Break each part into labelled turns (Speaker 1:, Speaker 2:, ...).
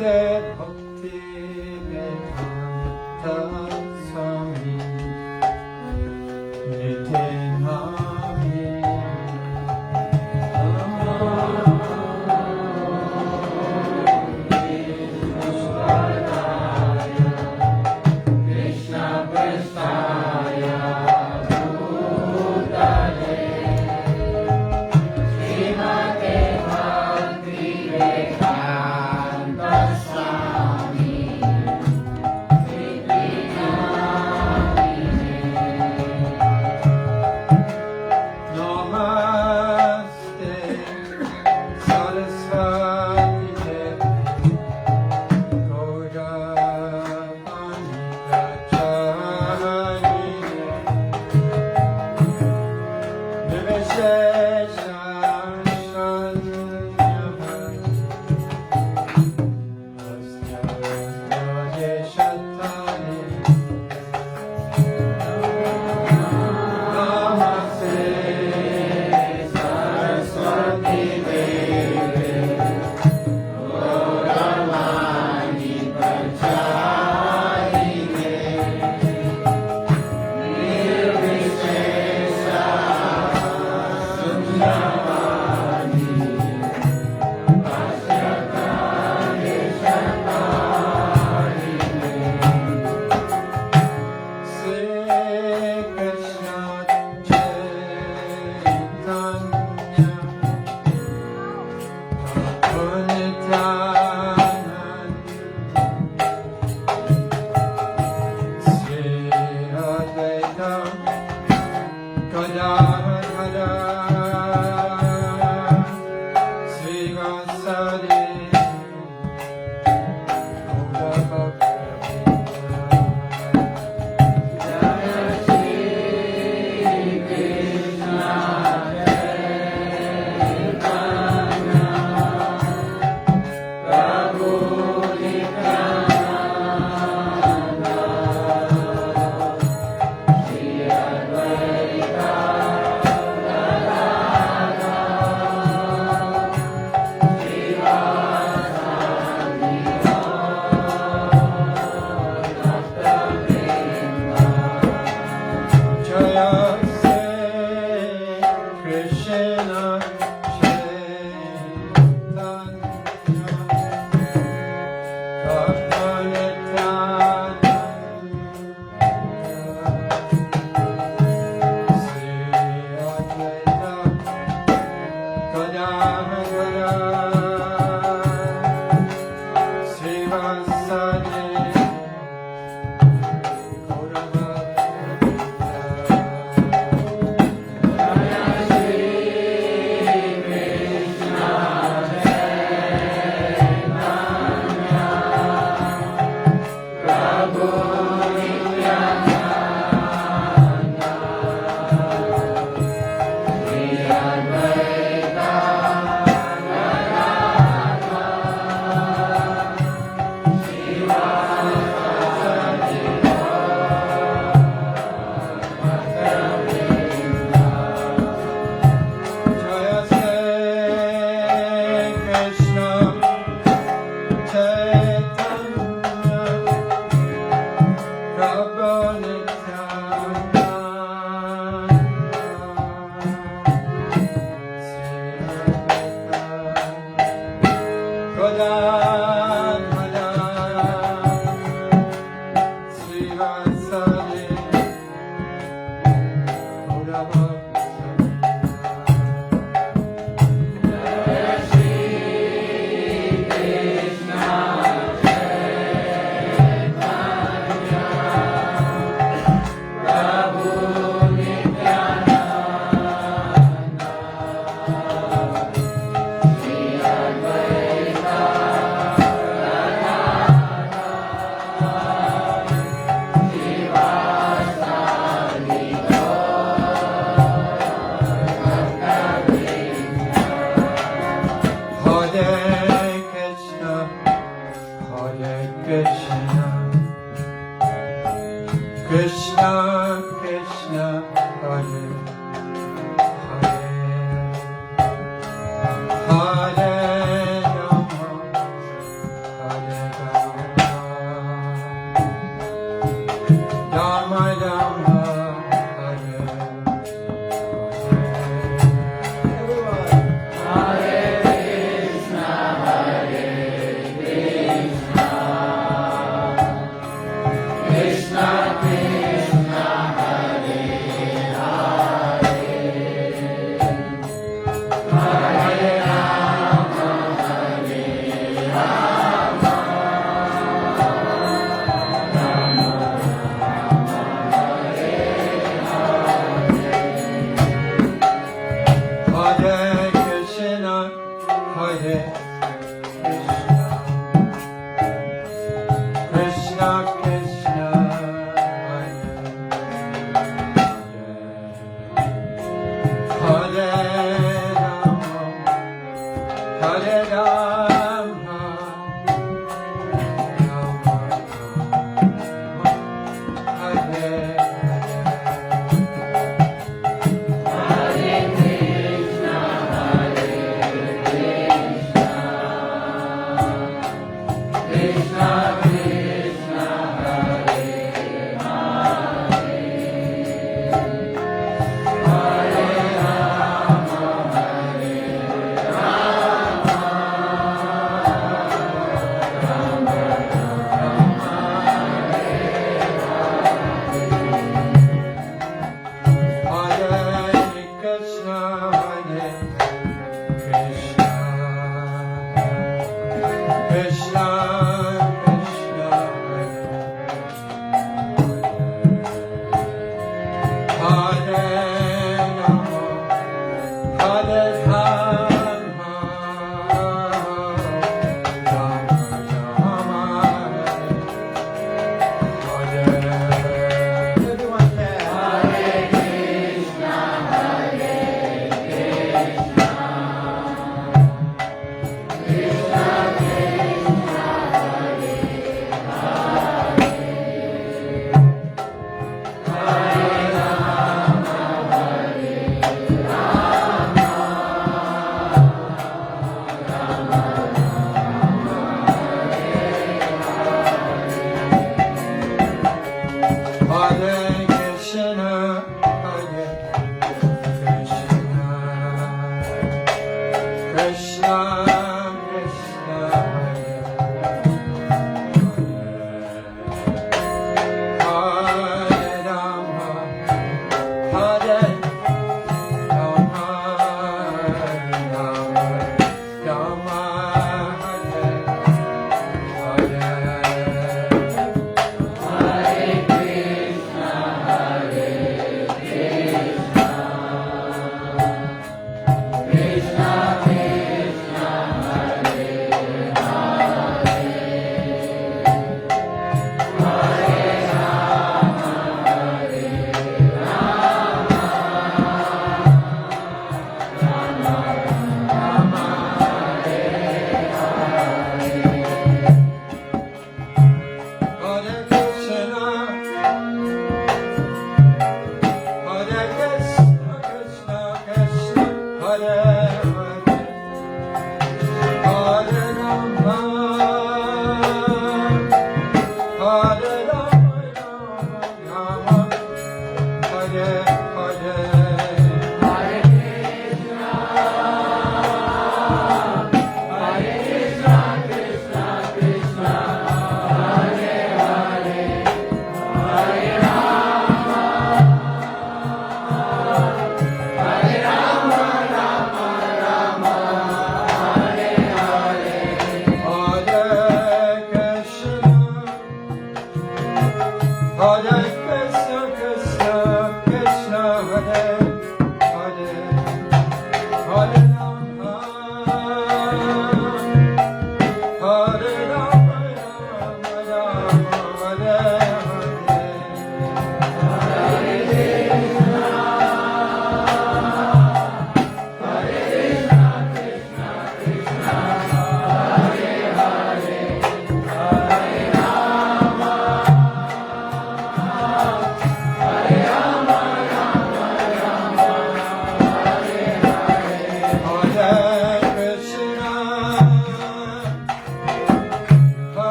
Speaker 1: Hare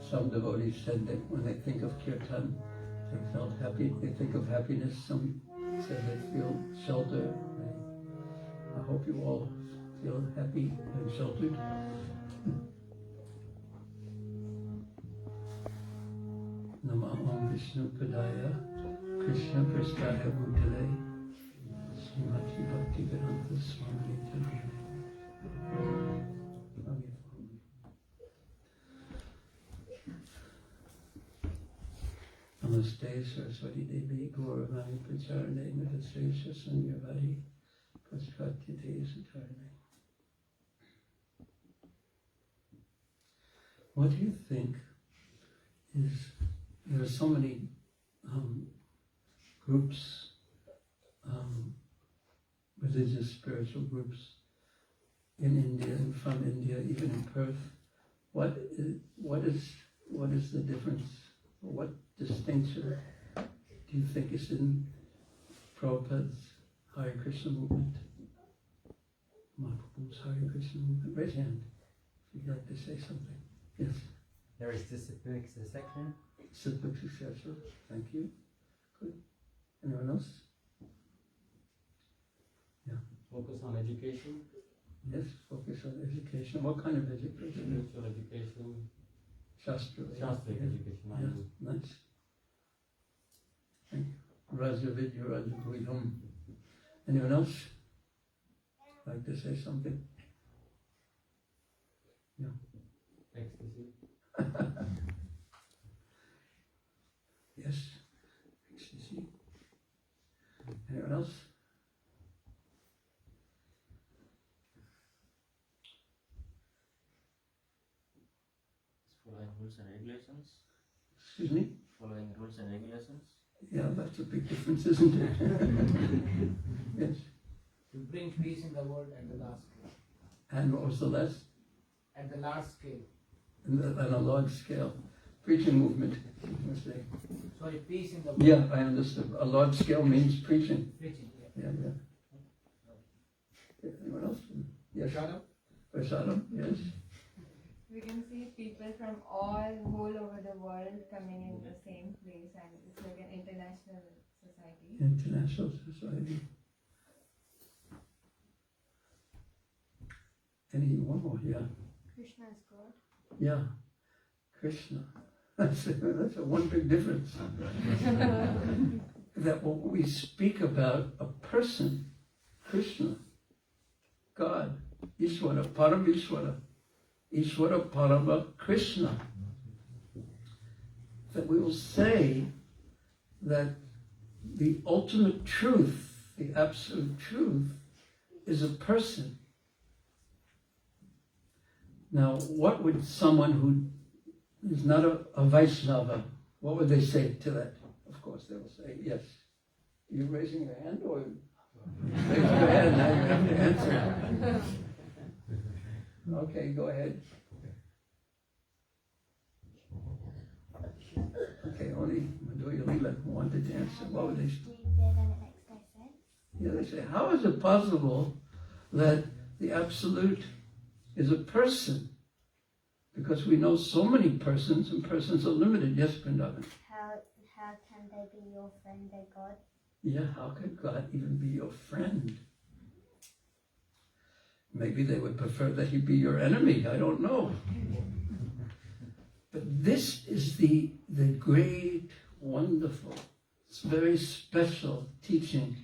Speaker 1: Some devotees said that when they think of kirtan, they felt happy. They think of happiness. Some say they feel shelter. I hope you all feel happy and sheltered. Namah Vishnu Padaya Krishna Prasthaya Bhutale Srimati Bhaktivedanta Swami Tadaya. Namaste Saraswati Devi Gauravani Pracharane Namaste Sanyavadi Praskatyate Satarane. What do you think is, there are so many groups, religious, spiritual groups in India and from India, even in Perth. What is the difference? What distinction do you think is in Prabhupada's Hare Krishna movement? Mahaprabhu's Hare Krishna movement? Raise your hand if you'd like to say something. Yes.
Speaker 2: There is disciplic succession.
Speaker 1: Disciplic succession. Thank you. Good. Anyone else? Yeah.
Speaker 2: Focus on education.
Speaker 1: Yes, focus on education. What kind of education?
Speaker 2: Spiritual education.
Speaker 1: Shastric
Speaker 2: education.
Speaker 1: Yeah, nice. Thank you. Raja Vidya, Raja Bhuidam. Anyone else like to say something? Yeah.
Speaker 2: Ecstasy.
Speaker 3: Following rules and regulations.
Speaker 1: Excuse me?
Speaker 3: Following rules and regulations.
Speaker 1: Yeah, that's a big difference, isn't it? Yes.
Speaker 4: To bring peace in the world at the last scale.
Speaker 1: And what was the last?
Speaker 4: At the large scale.
Speaker 1: And a large scale. Preaching movement, you say.
Speaker 4: Sorry, peace in the world.
Speaker 1: Yeah, I understood. A large scale means preaching.
Speaker 4: Preaching, yeah.
Speaker 1: Yeah, yeah. Anyone else? Yes.
Speaker 4: Shut up.
Speaker 1: Prasadam, yes.
Speaker 5: We can see people from whole over the world coming in the same place, and it's like an international society.
Speaker 1: International society. One more, yeah.
Speaker 5: Krishna is God.
Speaker 1: Yeah, Krishna. That's a one big difference. That when we speak about a person, Krishna, God, Ishvara, Paramishvara, Ishvara Parama Krishna, that we will say that the ultimate truth, the absolute truth, is a person. Now, what would someone who is not a Vaishnava, what would they say to that? Of course, they will say, yes. Are you raising your hand or raise your hand? Now you have to answer. Okay, go ahead. Okay, only Madhurya Leela wanted to answer. What would they say? Yeah, they say, how is it possible that the Absolute is a person? Because we know so many persons, and persons are limited. Yes, Vrindavan?
Speaker 6: How can they be your friend, their God?
Speaker 1: Yeah, how could God even be your friend? Maybe they would prefer that he be your enemy. I don't know. But this is the great, wonderful, very special teaching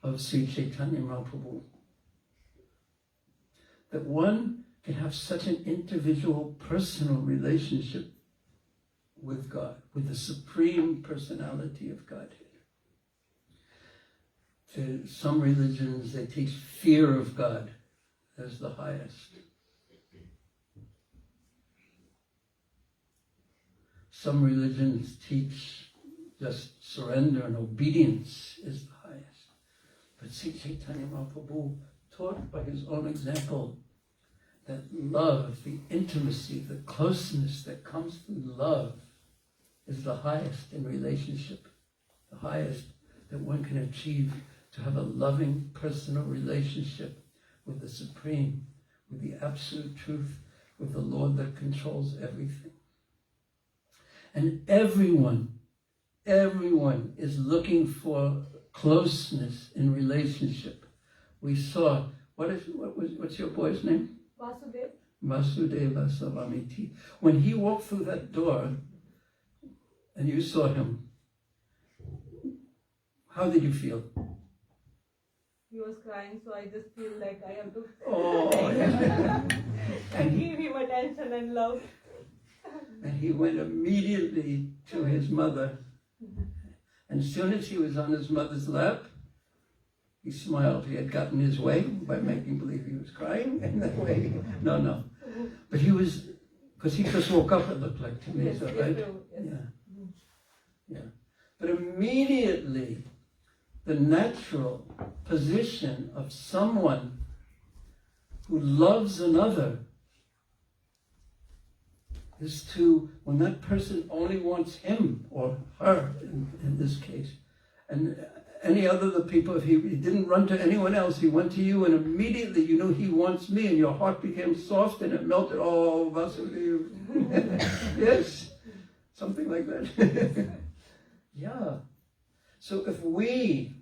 Speaker 1: of Sri Caitanya Mahaprabhu. That one can have such an individual, personal relationship with God, with the supreme personality of Godhead. To some religions, they teach fear of God as the highest. Some religions teach just surrender and obedience is the highest. But Sri Caitanya Mahaprabhu taught by his own example that love, the intimacy, the closeness that comes through love is the highest in relationship, the highest that one can achieve, to have a loving personal relationship with the Supreme, with the Absolute Truth, with the Lord that controls everything. And everyone is looking for closeness in relationship. We saw, what's your boy's name?
Speaker 5: Vasudev.
Speaker 1: Vasudeva Savamiti. When he walked through that door and you saw him, how did you feel?
Speaker 5: He was crying, so I just feel like I have to
Speaker 1: and
Speaker 5: give him attention and love.
Speaker 1: And he went immediately to his mother. And as soon as he was on his mother's lap, he smiled. He had gotten his way by making believe he was crying. And that way, no. But he was, because he just woke up, it looked like to me.
Speaker 5: Yes,
Speaker 1: so,
Speaker 5: yes,
Speaker 1: right?
Speaker 5: yes.
Speaker 1: Yeah. But immediately, the natural position of someone who loves another is to, when that person only wants him or her, in this case, and any other the people, if he didn't run to anyone else, he went to you, and immediately you knew he wants me, and your heart became soft and it melted. Oh, Vasudev. Yes, something like that. Yeah. So if we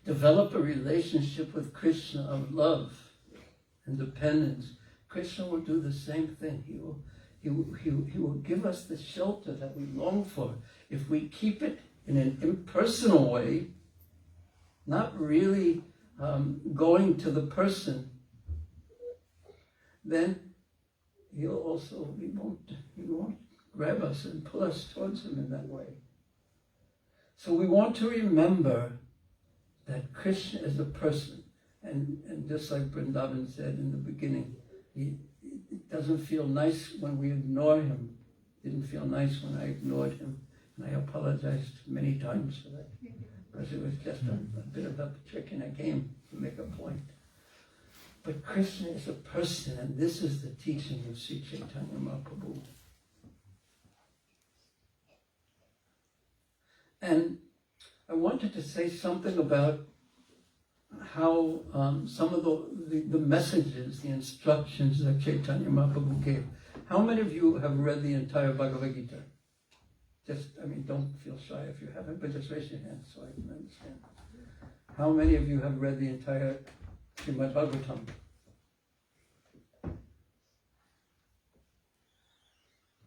Speaker 1: develop a relationship with Krishna of love and dependence, Krishna will do the same thing. He will give us the shelter that we long for. If we keep it in an impersonal way, not really going to the person, then he won't grab us and pull us towards him in that way. So we want to remember that Krishna is a person, and just like Vrindavan said in the beginning, it doesn't feel nice when we ignore him. Didn't feel nice when I ignored him. And I apologized many times for that. Because it was just a bit of a trick in a game to make a point. But Krishna is a person, and this is the teaching of Sri Caitanya Mahaprabhu. And I wanted to say something about how some of the messages, the instructions that Caitanya Mahaprabhu gave. How many of you have read the entire Bhagavad Gita? Just, don't feel shy if you haven't, but just raise your hand so I can understand. How many of you have read the entire Srimad Bhagavatam?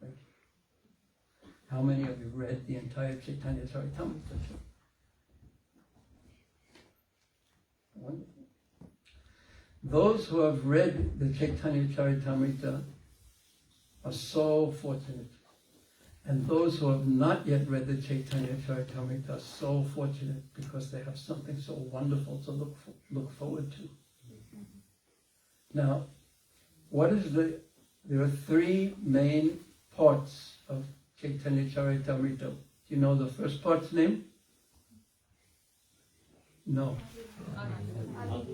Speaker 1: Right. How many of you read the entire Caitanya Caritamrta? Wonderful. Those who have read the Caitanya Caritamrta are so fortunate. And those who have not yet read the Caitanya Caritamrta are so fortunate because they have something so wonderful to look forward to. Now, there are three main parts of Caitanya Caritamrta. Do you know the first part's name? No.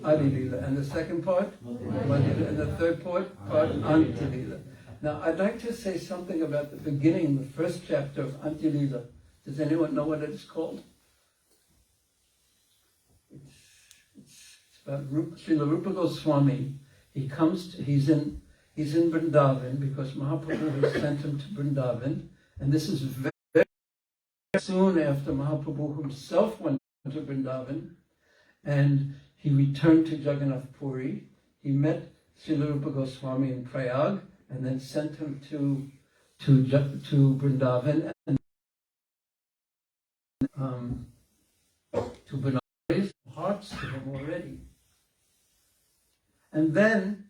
Speaker 1: Adi-lila. And the second part? Madhya. And the third part? Anti-lila. Now, I'd like to say something about the beginning, the first chapter of Anti-lila. Does anyone know what it's called? It's about Srila Rupa Goswami. He's in Vrindavan because Mahaprabhu has sent him to Vrindavan. And this is very, very soon after Mahaprabhu himself went to Vrindavan. And he returned to Jagannath Puri. He met Srila Rupa Goswami in Prayag, and then sent him to Vrindavan and to Benares, hearts to him already. And then,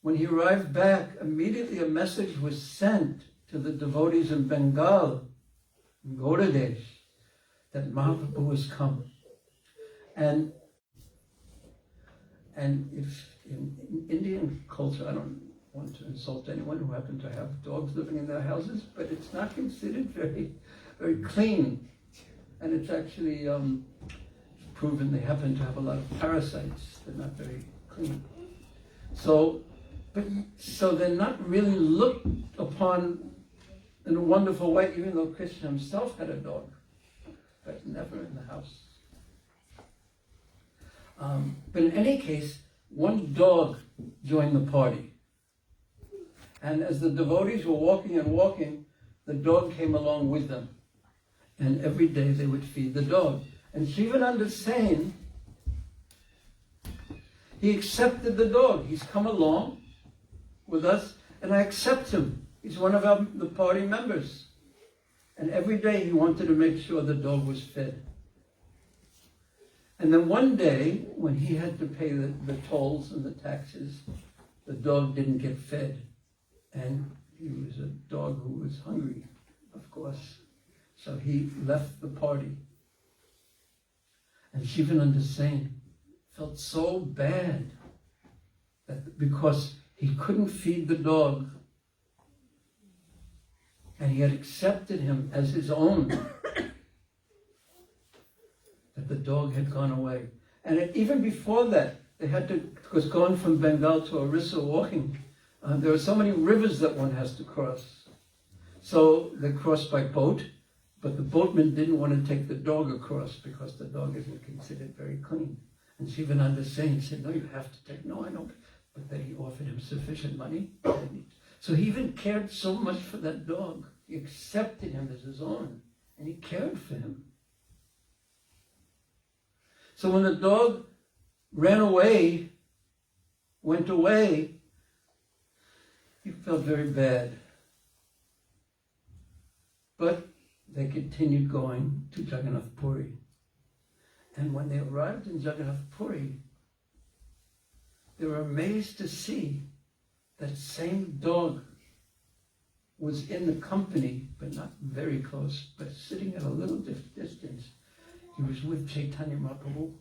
Speaker 1: when he arrived back, immediately a message was sent to the devotees in Bengal, in Gaudadesh, that Mahaprabhu was come. And if in Indian culture, I don't want to insult anyone who happen to have dogs living in their houses, but it's not considered very, very clean. And it's actually proven they happen to have a lot of parasites. They're not very clean. So they're not really looked upon in a wonderful way, even though Krishna himself had a dog, but never in the house. But in any case, one dog joined the party. And as the devotees were walking and walking, the dog came along with them. And every day they would feed the dog. And Shivananda Sain, he accepted the dog. He's come along with us, and I accept him. He's one of the party members. And every day he wanted to make sure the dog was fed. And then one day, when he had to pay the tolls and the taxes, the dog didn't get fed. And he was a dog who was hungry, of course. So he left the party. And Shivananda Sain felt so bad that because he couldn't feed the dog, and he had accepted him as his own, that the dog had gone away. And even before that, they had to, because going from Bengal to Orissa walking, there are so many rivers that one has to cross. So they crossed by boat, but the boatman didn't want to take the dog across because the dog isn't considered very clean. And Shivananda Sain said, no, you have to take, no, I don't. But then he offered him sufficient money. So he even cared so much for that dog. He accepted him as his own, and he cared for him. So when the dog ran away, went away, he felt very bad. But they continued going to Jagannath Puri. And when they arrived in Jagannath Puri, they were amazed to see that same dog was in the company, but not very close, but sitting at a little distance. He was with Caitanya Mahaprabhu.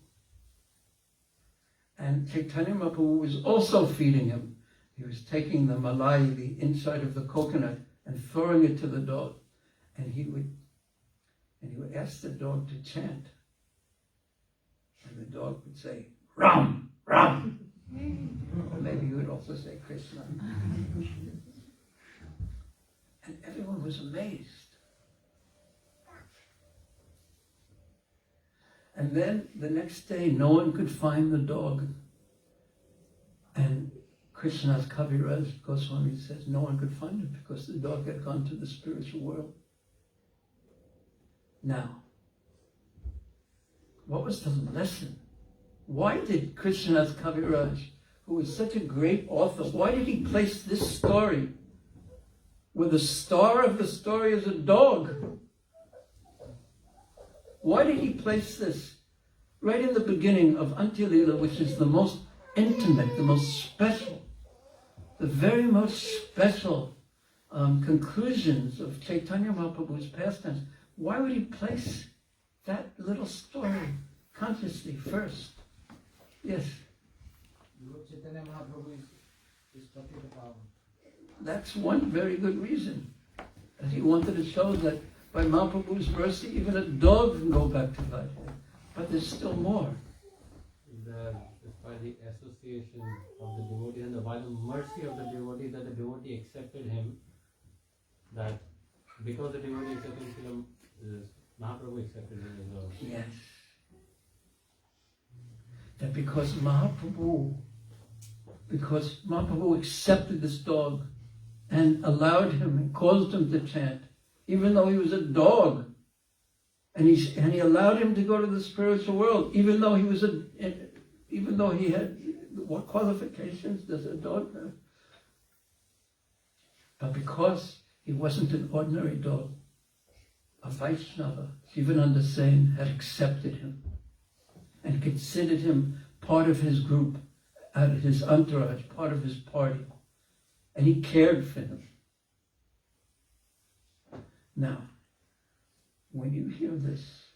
Speaker 1: And Caitanya Mahaprabhu was also feeding him. He was taking the malai, the inside of the coconut, and throwing it to the dog. And he would ask the dog to chant. And the dog would say, Ram, Ram. Or maybe he would also say Krishna. And everyone was amazed. And then the next day, no one could find the dog. And Krishna's Kaviraj Goswami says no one could find it because the dog had gone to the spiritual world. Now, what was the lesson? Why did Krishna's Kaviraj, who was such a great author, why did he place this story where the star of the story is a dog? Why did he place this right in the beginning of Antya-lila, which is the most intimate, the most special, the very most special conclusions of Caitanya Mahaprabhu's pastimes? Why would he place that little story consciously first? Yes?
Speaker 4: Lord Chaitanya Mahaprabhu is Patita Pavan.
Speaker 1: That's one very good reason. That he wanted to show that by Mahaprabhu's mercy, even a dog can go back to Godhead. But there's still more.
Speaker 2: It's by the association of the devotee and by the mercy of the devotee that the devotee accepted him, that because the devotee accepted him, Mahaprabhu accepted him as well.
Speaker 1: Yes. That because Mahaprabhu accepted this dog and allowed him and caused him to chant, even though he was a dog, and he allowed him to go to the spiritual world, even though he had, what qualifications does a dog have? But because he wasn't an ordinary dog, a Vaishnava, Shivananda Sen had accepted him and considered him part of his group, out of his entourage, part of his party, and he cared for him. Now, when you hear this,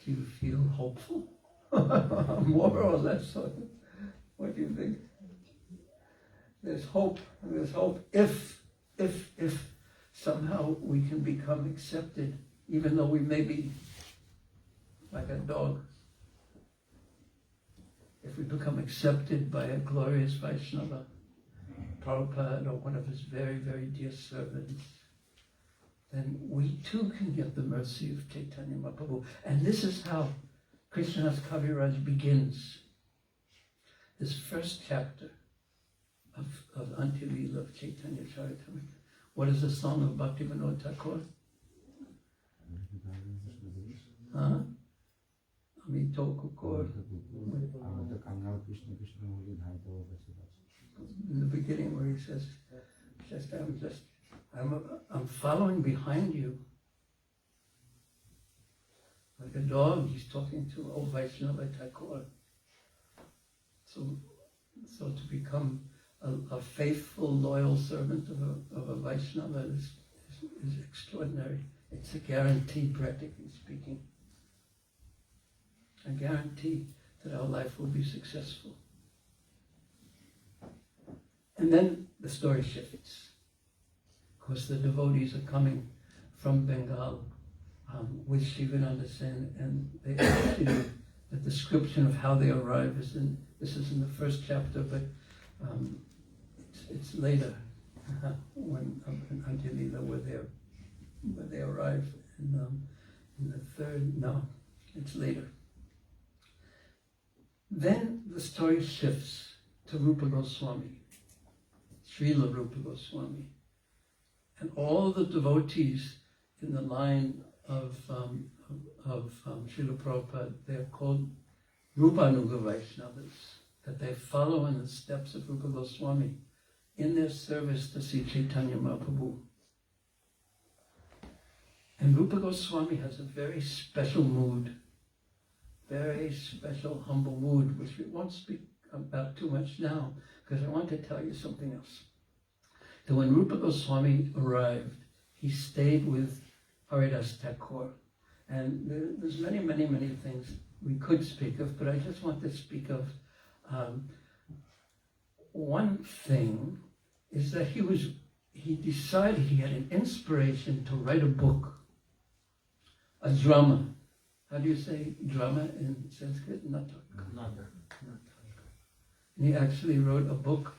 Speaker 1: do you feel hopeful? More or less? What do you think? There's hope. There's hope if somehow we can become accepted, even though we may be like a dog. If we become accepted by a glorious Vaishnava, Prabhupada, or one of his very, very dear servants, then we too can get the mercy of Caitanya Mahaprabhu. And this is how Krishna's Kaviraj begins. This first chapter of Antya-lila of Caitanya Caritamrta. What is the song of Bhaktivinoda Thakur? Huh? Amito Kukor. In the beginning where he says, I'm following behind you. Like a dog, he's talking to old Vaishnava Thakur. So to become a faithful, loyal servant of a Vaishnava is extraordinary. It's a guarantee, practically speaking. A guarantee that our life will be successful. And then the story shifts. Of course, the devotees are coming from Bengal with Shivananda Sen, and the description of how they arrive is this is in the first chapter, but it's later when Antya-lila where they arrive in the third. No, it's later. Then the story shifts to Rupa Goswami, Srila Rupa Goswami, and all the devotees in the line of Srila Prabhupada, they're called Rupanuga Vaishnavas, that they follow in the steps of Rupa Goswami in their service to Sri Caitanya Mahaprabhu. And Rupa Goswami has a very special mood, very special, humble mood, which we won't speak about too much now, because I want to tell you something else. That when Rupa Goswami arrived, he stayed with Haridas Thakur. And there's many, many, many things we could speak of, but I just want to speak of one thing is that he decided he had an inspiration to write a book, a drama. How do you say drama in Sanskrit? Natak. And he actually wrote a book,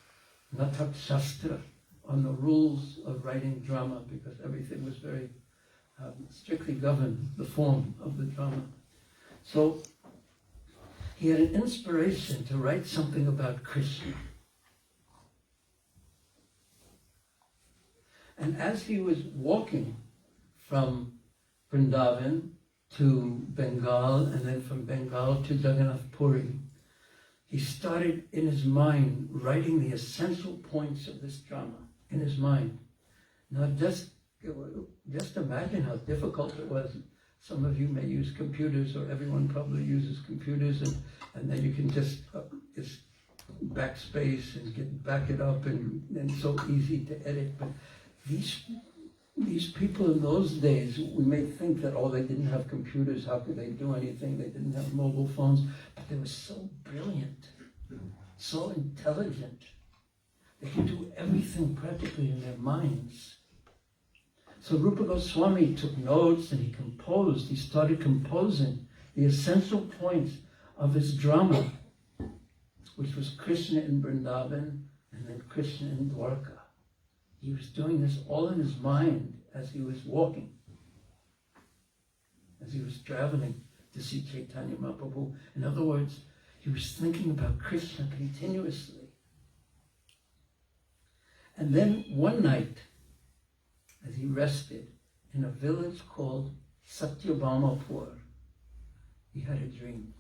Speaker 1: Natak Shastra, on the rules of writing drama, because everything was very strictly governed, the form of the drama. So he had an inspiration to write something about Krishna. And as he was walking from Vrindavan to Bengal, and then from Bengal to Jagannath Puri, he started in his mind writing the essential points of this drama in his mind. Now just imagine how difficult it was. Some of you may use computers, or everyone probably uses computers, and then you can just backspace and back it up, and it's so easy to edit. But these people in those days, we may think that, they didn't have computers, how could they do anything? They didn't have mobile phones, but they were so brilliant, so intelligent. They could do everything practically in their minds. So Rupa Goswami took notes, and he started composing the essential points of his drama, which was Krishna in Vrindavan and then Krishna in Dwarka. He was doing this all in his mind as he was walking, as he was traveling to see Caitanya Mahaprabhu. In other words, he was thinking about Krishna continuously. And then one night, as he rested in a village called Satyabhamapur, he had a dream.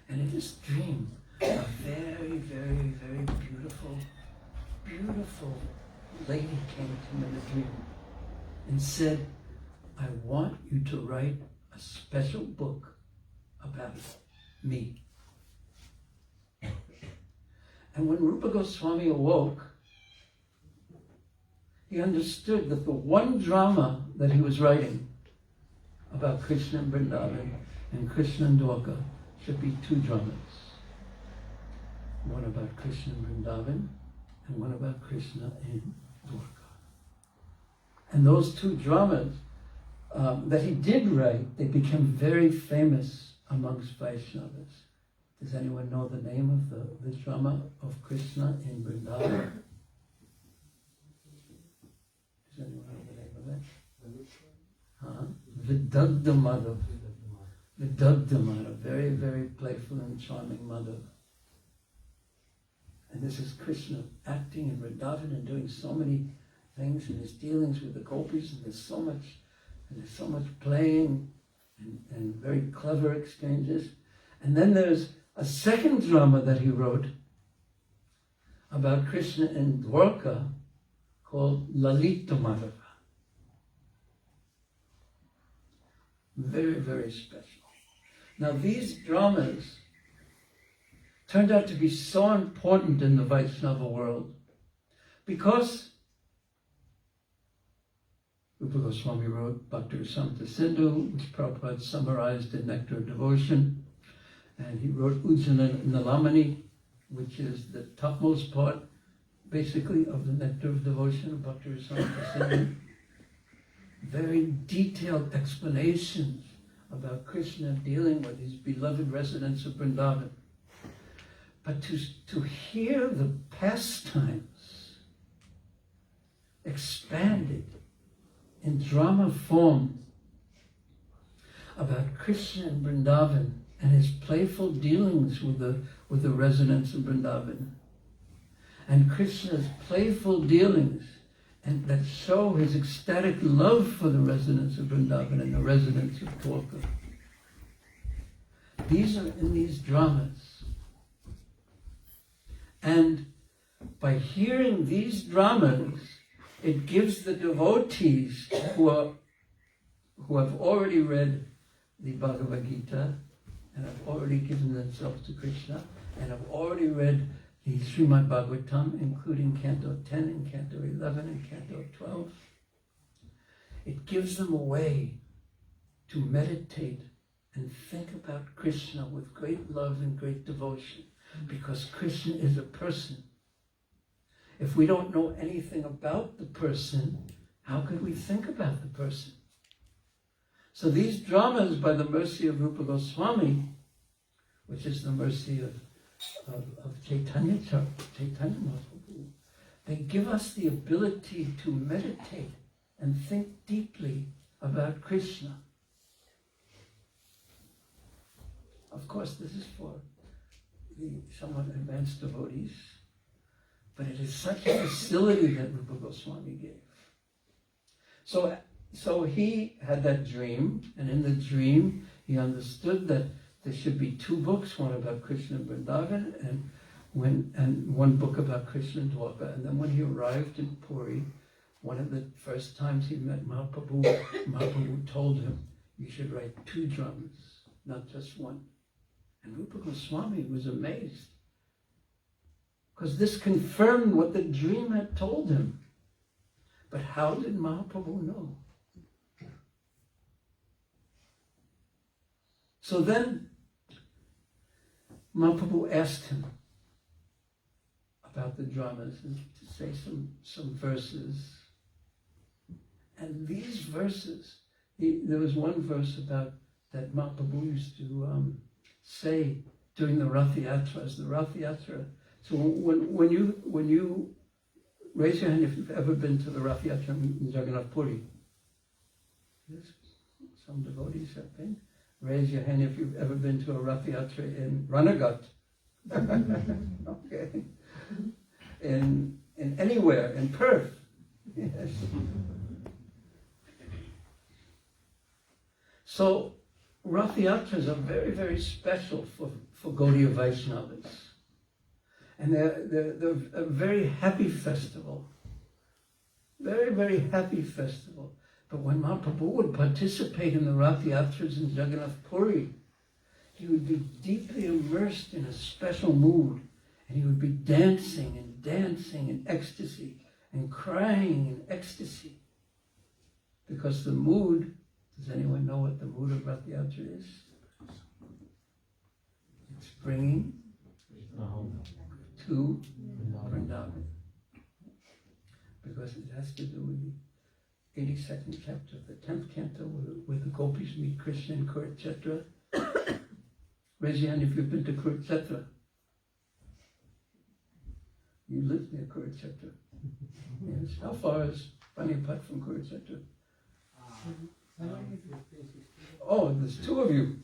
Speaker 1: And in this dream, a very, very, very beautiful lady came to him in a dream and said, I want you to write a special book about me. And when Rupa Goswami awoke, he understood that the one drama that he was writing about Krishna in Vrindavan and Krishna in Dwarka should be two dramas. One about Krishna in Vrindavan and one about Krishna in Dwarka. And those two dramas that he did write, they became very famous amongst Vaishnavas. Does anyone know the name of the drama of Krishna in Vrindavan? Does anyone know the name of it? Vidagdha Madhav. Vidagdha Madhav. Very, very playful and charming Madhav. And this is Krishna acting in Vrindavan and doing so many things in his dealings with the gopis, and there's so much playing and very clever exchanges. And then there's a second drama that he wrote about Krishna in Dwarka called Lalita Madhava. Very, very special. Now these dramas turned out to be so important in the Vaishnava world because Rupa Goswami wrote Bhakti Rasamrita Sindhu, which Prabhupada summarized in Nectar of Devotion, and he wrote Ujjana Nalamani, which is the topmost part, basically, of the Nectar of Devotion of Bhakti Rasamrita Sindhu. Very detailed explanations about Krishna dealing with his beloved residents of Vrindavan. But to hear the pastimes expanded in drama form about Krishna in Vrindavan and his playful dealings with the residents of Vrindavan, and Krishna's playful dealings and that show his ecstatic love for the residents of Vrindavan and the residents of Dwarka. These are in these dramas. And by hearing these dramas, it gives the devotees who have already read the Bhagavad Gita and have already given themselves to Krishna and have already read the Srimad Bhagavatam, including Canto 10 and Canto 11 and Canto 12. It gives them a way to meditate and think about Krishna with great love and great devotion, because Krishna is a person If we don't know anything about the person, how could we think about the person? So these dramas, by the mercy of Rupa Goswami, which is the mercy of Caitanya Mahaprabhu, they give us the ability to meditate and think deeply about Krishna. Of course, this is for the somewhat advanced devotees, but it is such a facility that Rupa Goswami gave. So he had that dream, and in the dream he understood that there should be two books, one about Krishna and Vrindavan, and one book about Krishna and Dwarka. And then when he arrived in Puri, one of the first times he met Mahaprabhu, Mahaprabhu told him, you should write 2 dramas, not just one. And Rupa Goswami was amazed, because this confirmed what the dream had told him. But how did Mahaprabhu know? So then Mahaprabhu asked him about the dramas and to say some verses. And these verses, there was one verse about that Mahaprabhu used to say during the Rath Yatras, the Rath Yatra. So when you raise your hand if you've ever been to the Rath Yatra in Jagannath Puri. Yes, some devotees have been. Raise your hand if you've ever been to a Rath Yatra in Ranagat. Okay. In anywhere, in Perth. Yes. So Rath Yatras are very, very special for Gaudiya Vaishnavas. And they're a very happy festival. Very, very happy festival. But when Mahaprabhu would participate in the Rath Yatras in Jagannath Puri, he would be deeply immersed in a special mood. And he would be dancing in ecstasy and crying in ecstasy. Because the mood, does anyone know what the mood of Rath Yatra is? It's bringing to Vrindavan. Because it has to do with the 82nd chapter of the 10th canto where the gopis meet Krishna in Kurukshetra. Raise your hand if you've been to Kurukshetra. You live near Kurukshetra. Yes. How far is Panipat from Kurukshetra? Oh, there's 2 of you.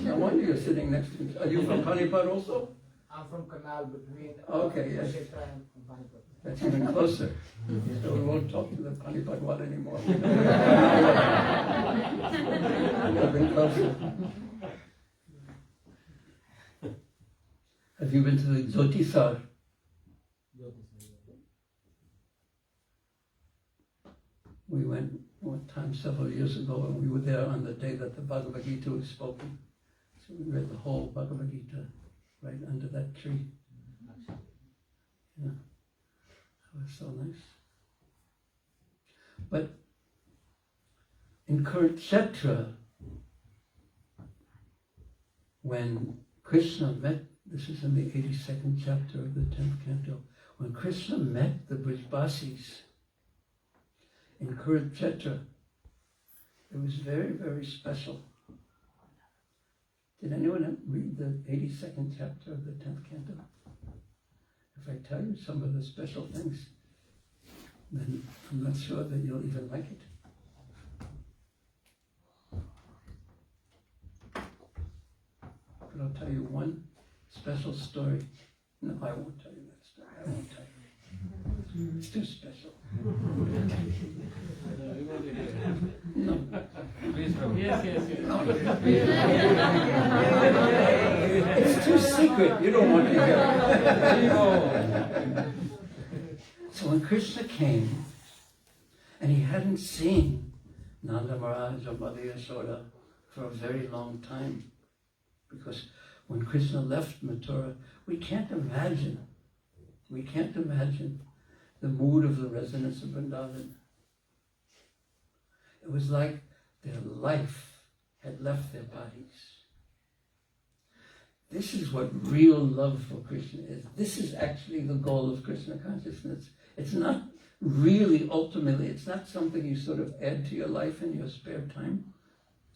Speaker 1: No wonder you're sitting next to each other. Are you from Panipat also?
Speaker 4: I'm from Canal between
Speaker 1: Okay, yes.
Speaker 4: Kshetra and Panipat.
Speaker 1: That's even closer. So we won't talk to the Panipat one anymore. Even closer. Have you been to the Jyotisar? We went one time several years ago, and we were there on the day that the Bhagavad Gita was spoken. So we read the whole Bhagavad Gita right under that tree. Yeah, that was so nice. But in Kurukshetra, when Krishna met, this is in the 82nd chapter of the 10th canto, when Krishna met the Brijbasis in Kurukshetra, it was very, very special. Did anyone read the 82nd chapter of the 10th canto? If I tell you some of the special things, then I'm not sure that you'll even like it. But I'll tell you one special story. No, I won't tell you that story. I won't tell you. It's too special. No. It's too secret. You don't want to hear. So when Krishna came, and he hadn't seen Nanda Maharaj or Mother Yashoda for a very long time, because when Krishna left Mathura, we can't imagine the mood of the residents of Vrindavan. It was like their life had left their bodies. This is what real love for Krishna is. This is actually the goal of Krishna consciousness. It's not really, ultimately, it's not something you sort of add to your life in your spare time,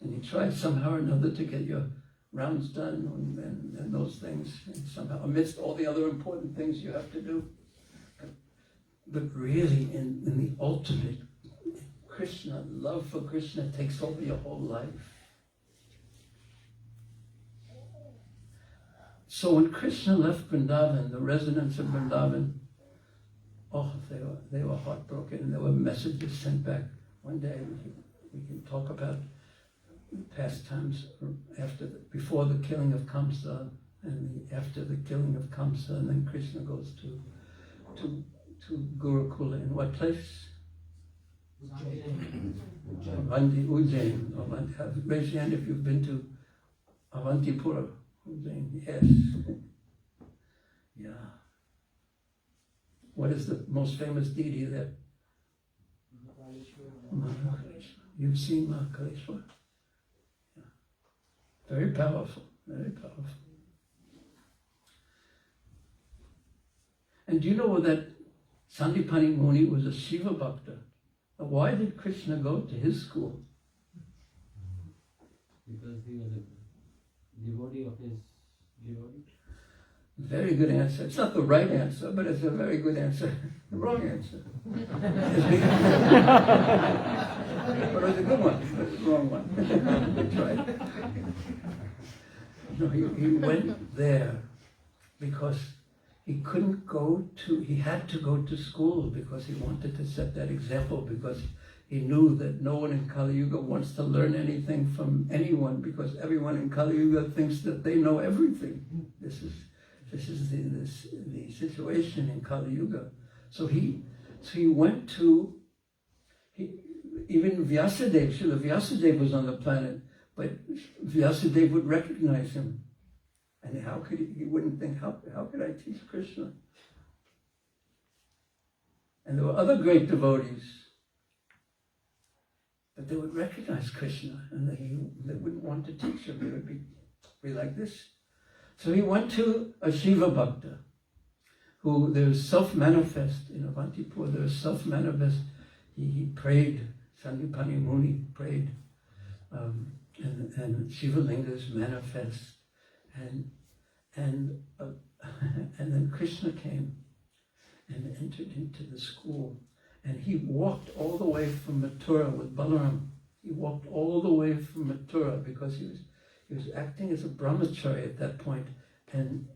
Speaker 1: and you try somehow or another to get your rounds done and those things, and somehow amidst all the other important things you have to do. But really, in the ultimate, Krishna, love for Krishna takes over your whole life. So when Krishna left Vrindavan, the residents of Vrindavan, oh, they were heartbroken, and there were messages sent back. One day we can talk about past times before the killing of Kamsa and after the killing of Kamsa, and then Krishna goes to Gurukula. In what place? Ujjain. Raise your hand if you've been to Avantipura. Ujjain. Yes. Yeah. What is the most famous deity there? Mahakaleshwar. You've seen Mahakaleshwar? Yeah. Very powerful, very powerful. And do you know that Sandipani Muni was a Shiva Bhakta? Why did Krishna go to his school?
Speaker 2: Because he was a devotee of his devotee.
Speaker 1: Very good answer. It's not the right answer, but it's a very good answer. The wrong answer. But it was a good one. It was the wrong one. Good try. No, he went there because he had to go to school because he wanted to set that example, because he knew that no one in Kali Yuga wants to learn anything from anyone, because everyone in Kali Yuga thinks that they know everything. This is the situation in Kali Yuga. So he went to, even Vyasadeva, Srila Vyasadeva was on the planet, but Vyasadeva would recognize him. And how could he wouldn't think, how could I teach Krishna? And there were other great devotees, but they would recognize Krishna, and they wouldn't want to teach him. They would be like this. So he went to a Shiva Bhakta, who there's self-manifest in Avantipur. There's self-manifest. He prayed. Sandipani Muni prayed, and Shiva Lingas manifest, and then Krishna came and entered into the school, and he walked all the way from Mathura with Balaram. He walked all the way from Mathura because he was acting as a brahmachari at that point, and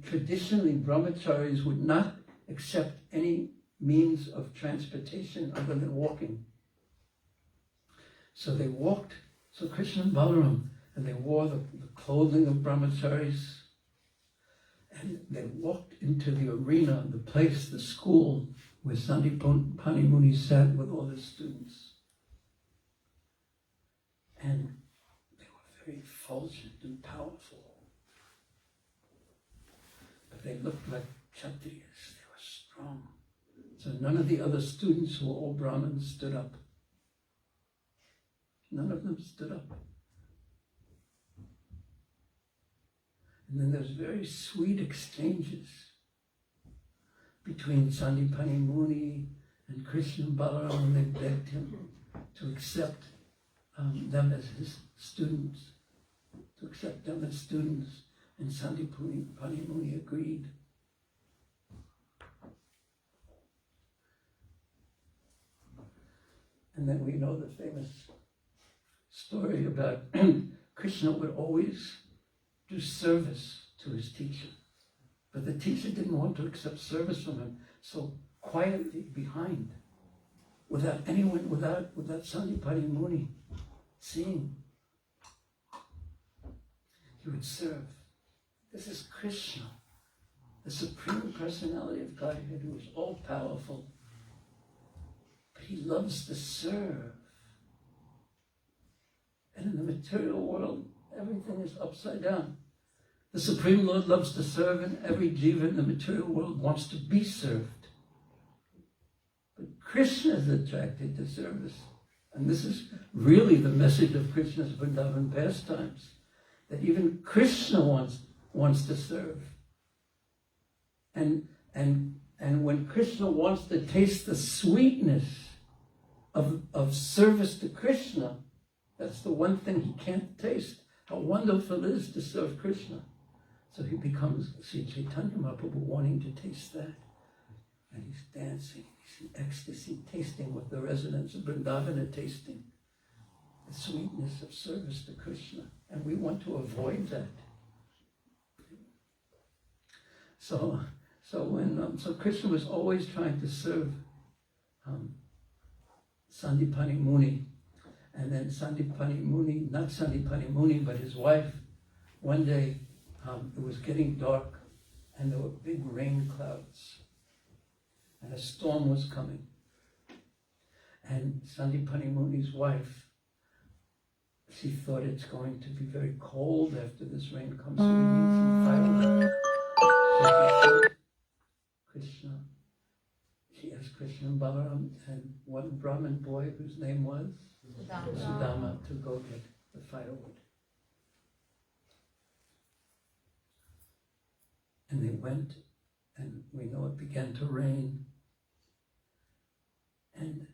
Speaker 1: traditionally brahmacharis would not accept any means of transportation other than walking. So they walked, so Krishna and Balaram, and they wore the clothing of brahmacharis, and they walked into the arena, the place, the school, where Sandipani Muni sat with all his students. And they were very fulgent and powerful. But they looked like Kshatriyas, they were strong. So none of the other students, who were all Brahmins, stood up. None of them stood up. And then there's very sweet exchanges between Sandipani Muni and Krishna and Balaram, and they begged him to accept them as his students, and Sandipani Muni agreed. And then we know the famous story about Krishna would always do service to his teacher. But the teacher didn't want to accept service from him, so quietly behind, without anyone, without Sandipani Muni seeing, he would serve. This is Krishna, the Supreme Personality of Godhead, who is all-powerful, but he loves to serve. And in the material world, everything is upside down. The Supreme Lord loves to serve, and every jiva in the material world wants to be served. But Krishna is attracted to service. And this is really the message of Krishna's Vrindavan pastimes, that even Krishna wants wants to serve. And when Krishna wants to taste the sweetness of service to Krishna, that's the one thing he can't taste, how wonderful it is to serve Krishna. So he becomes Sri Caitanya Mahaprabhu wanting to taste that. And he's dancing, he's in ecstasy, tasting what the residents of Vrindavan are tasting. The sweetness of service to Krishna. And we want to avoid that. So Krishna was always trying to serve Sandipani Muni. And then Sandipani Muni, not Sandipani Muni, but his wife, one day it was getting dark and there were big rain clouds and a storm was coming. And Sandipani Muni's wife, she thought it's going to be very cold after this rain comes, so we need some firewood. So she asked Krishna and Balaram and one Brahmin boy whose name was Sudama to go get the firewood. And they went, and we know it began to rain. And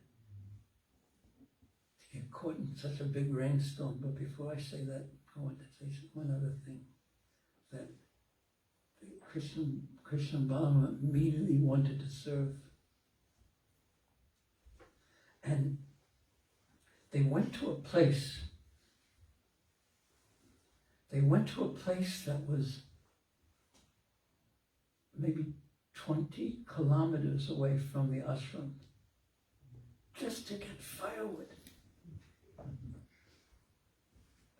Speaker 1: they get caught in such a big rainstorm. But before I say that, I want to say one other thing. That Krishna and Balaram immediately wanted to serve. And they went to a place. That was maybe 20 kilometers away from the ashram, just to get firewood.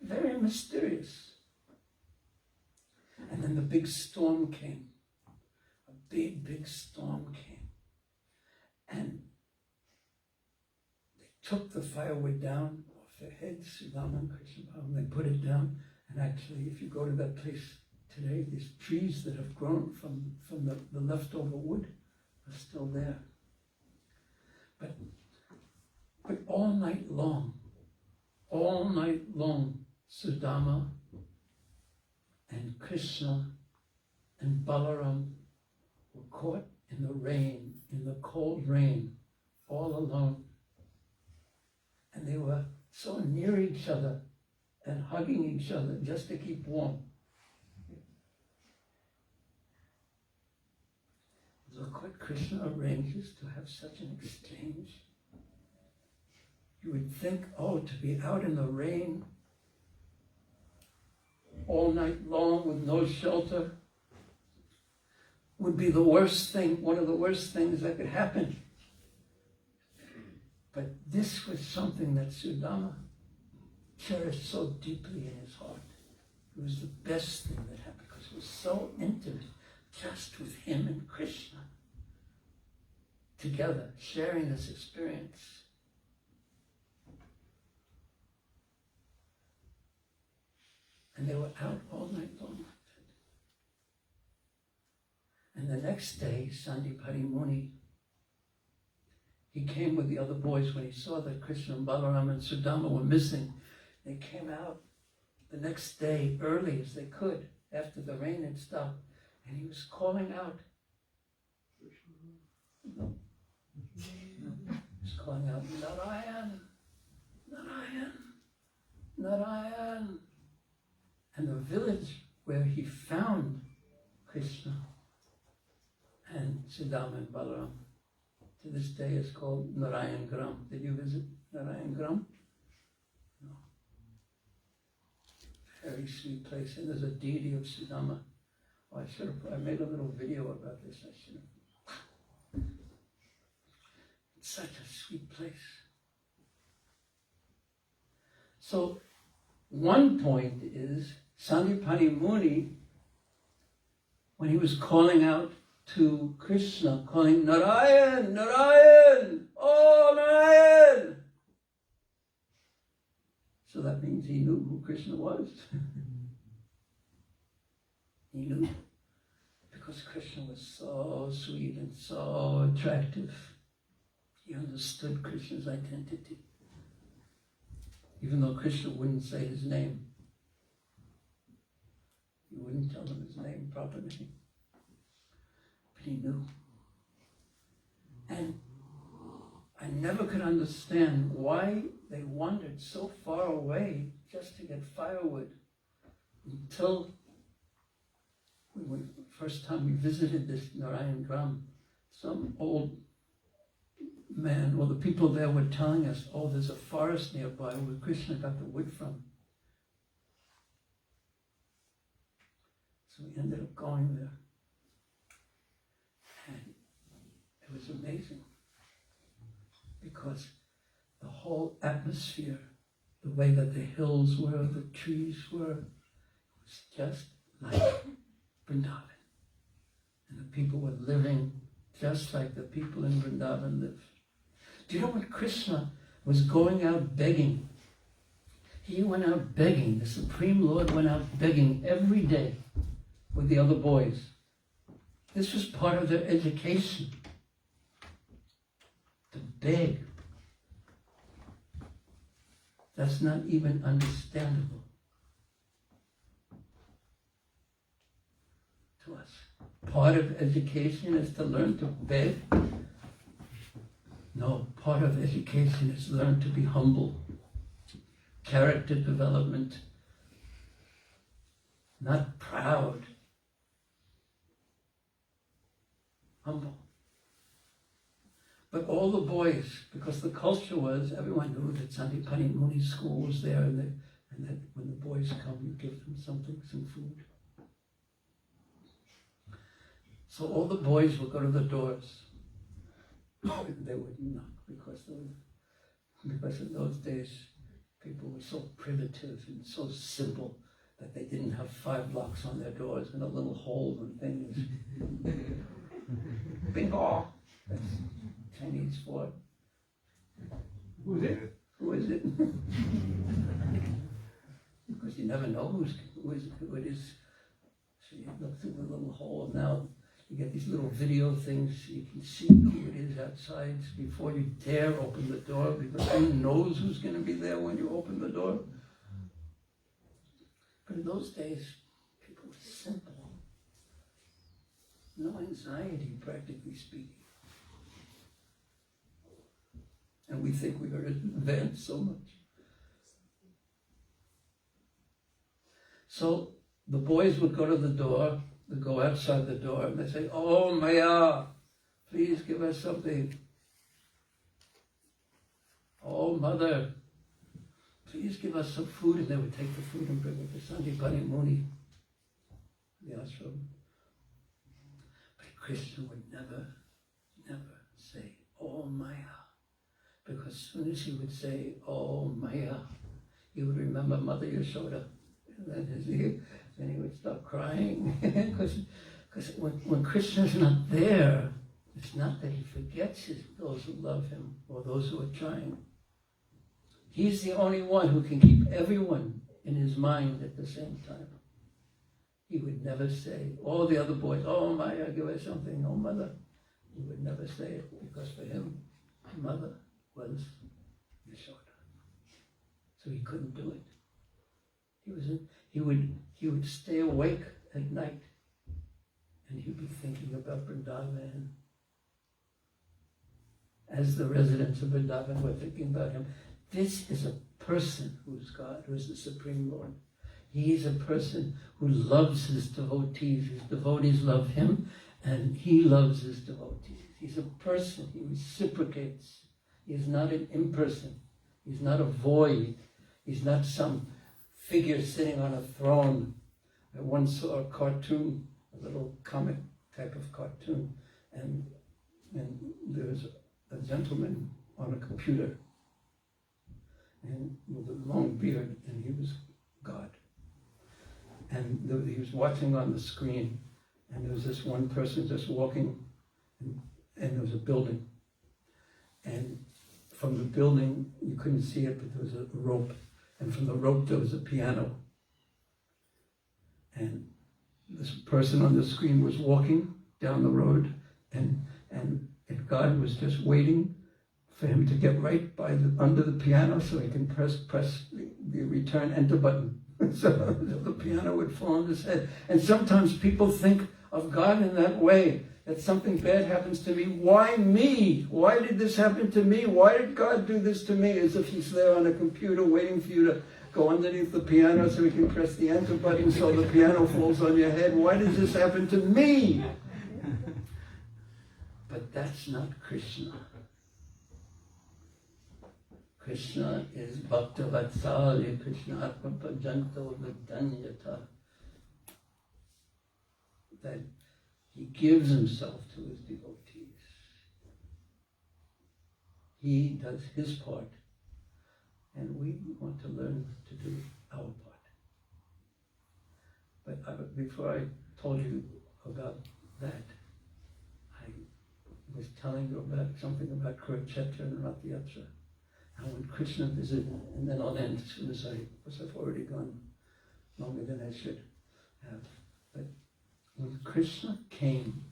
Speaker 1: Very mysterious. And then the big storm came. A big storm came. And they took the firewood down off their heads, Sudama and Krishna, and they put it down. And actually, if you go to that place today, these trees that have grown from the leftover wood are still there. But all night long, Sudama and Krishna and Balaram were caught in the rain, in the cold rain, all alone. And they were so near each other and hugging each other just to keep warm. Look what Krishna arranges to have such an exchange. You would think, to be out in the rain all night long with no shelter would be the worst thing, one of the worst things that could happen. But this was something that Sudama cherished so deeply in his heart. It was the best thing that happened because it was so intimate, just with him and Krishna together, sharing this experience. And they were out all night long. And the next day, Sandipani Muni, he came with the other boys when he saw that Krishna and Balaram and Sudama were missing. They came out the next day early as they could after the rain had stopped. And he was calling out. He was calling out, Narayan, Narayan, Narayan. And the village where he found Krishna and Sudama and Balaram to this day is called Narayan Gram. Did you visit Narayan Gram? No. Very sweet place. And there's a deity of Sudama. I made a little video about this. I should have. It's such a sweet place. So, one point is Sandipani Muni, when he was calling out to Krishna, calling Narayan, Narayan, oh Narayan. So that means he knew who Krishna was. He knew, because Krishna was so sweet and so attractive. He understood Krishna's identity. Even though Krishna wouldn't say his name. He wouldn't tell them his name, proper name. But he knew. And I never could understand why they wandered so far away just to get firewood until first time we visited this Narayan Gram, some old man, well, the people there were telling us, oh, there's a forest nearby where Krishna got the wood from. So we ended up going there. And it was amazing because the whole atmosphere, the way that the hills were, the trees were, was just like Vrindavan. And the people were living just like the people in Vrindavan live. Do you know when Krishna was going out begging? He went out begging. The Supreme Lord went out begging every day with the other boys. This was part of their education. To beg. That's not even understandable to us. Part of education is to learn to beg. No, part of education is learn to be humble. Character development. Not proud. Humble. But all the boys, because the culture was, everyone knew that Sandipani Muni's school was there, and that when the boys come, you give them something, some food. So all the boys would go to the doors. They wouldn't knock because in those days people were so primitive and so simple that they didn't have 5 locks on their doors and a little hole and things. Bingo! That's Chinese for who is it? Who is it? Because you never know who it is. So you look through the little hole. Now you get these little video things so you can see who it is outside before you dare open the door, because who knows who's going to be there when you open the door. But in those days, people were simple. No anxiety, practically speaking. And we think we are advanced so much. So the boys would go to the door, they'd go outside the door, and they'd say, "Oh, Maya, please give us something. Oh, Mother, please give us some food." And they would take the food and bring it to Sandipani Muni, the ashram. But Krishna would never say, "Oh, Maya." Because as soon as he would say, "Oh, Maya," he would remember Mother Yashoda. And then he would start crying. Because when Krishna's not there, it's not that he forgets those who love him or those who are trying. He's the only one who can keep everyone in his mind at the same time. He would never say, all the other boys, "Oh, Maya, give us something, oh, Mother." He would never say it, because for him, Mother was Yashoda. So he couldn't do it. He would stay awake at night, and he'd be thinking about Vrindavan. As the residents of Vrindavan were thinking about him, this is a person who is God, who is the Supreme Lord. He is a person who loves his devotees. His devotees love him, and he loves his devotees. He's a person. He reciprocates. He is not an imperson. He's not a void. He's not some figure sitting on a throne. I once saw a cartoon, a little comic type of cartoon, and there was a gentleman on a computer, and with a long beard, and he was God. And he was watching on the screen, and there was this one person just walking, and there was a building. And from the building, you couldn't see it, but there was a rope. And from the rope, there was a piano. And this person on the screen was walking down the road, and God was just waiting for him to get right by under the piano so he can press the return enter button. So the piano would fall on his head. And sometimes people think of God in that way, that something bad happens to me. Why me? Why did this happen to me? Why did God do this to me? As if he's there on a computer waiting for you to go underneath the piano so he can press the enter button so the piano falls on your head. Why does this happen to me? But that's not Krishna. Krishna is Bhakta Vatsalya, Krishna Atma Pajanto Vidanyata. That he gives himself to his devotees. He does his part. And we want to learn to do our part. But before I told you about that, I was telling you about something about Kurukshetra and Rathayatra. How when Krishna visited, and then I'll end as soon as because I've already gone longer than I should have. But when Krishna came,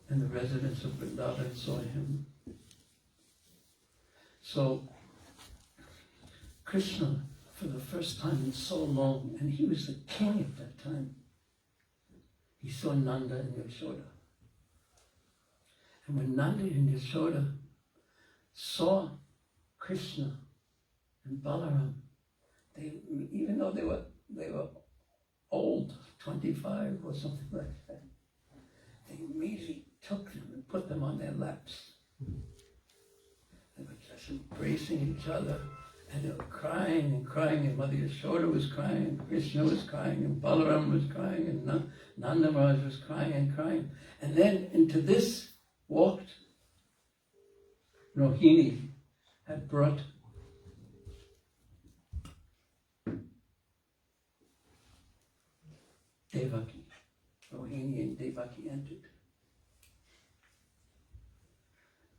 Speaker 1: and the residents of Vrindavan saw him, so Krishna, for the first time in so long, and he was the king at that time, he saw Nanda and Yashoda. And when Nanda and Yashoda saw Krishna and Balaram, even though they were old, 25 or something like that, they immediately took them and put them on their laps. They were just embracing each other, and they were crying and crying, and Mother Yashoda was crying, and Krishna was crying, and Balaram was crying, and Nanda Maharaj was crying and crying. And then into this walked Rohini, had brought Devaki. Rohini and Devaki entered.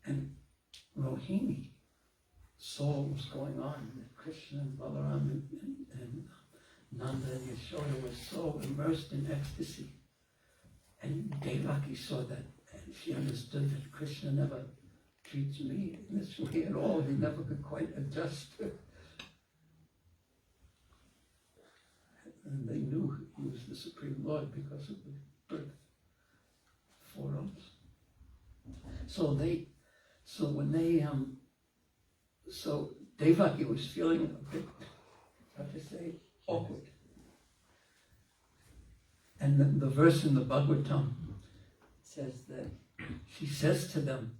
Speaker 1: And Rohini saw what was going on. That Krishna and Balaram and Nanda and Yashoda were so immersed in ecstasy. And Devaki saw that, and she understood that Krishna never treats me in this way at all. He never could quite adjust. And they knew he was the Supreme Lord because of the birth forums. So Devaki was feeling a bit, how to say, awkward. And the verse in the Bhagavatam says that she says to them,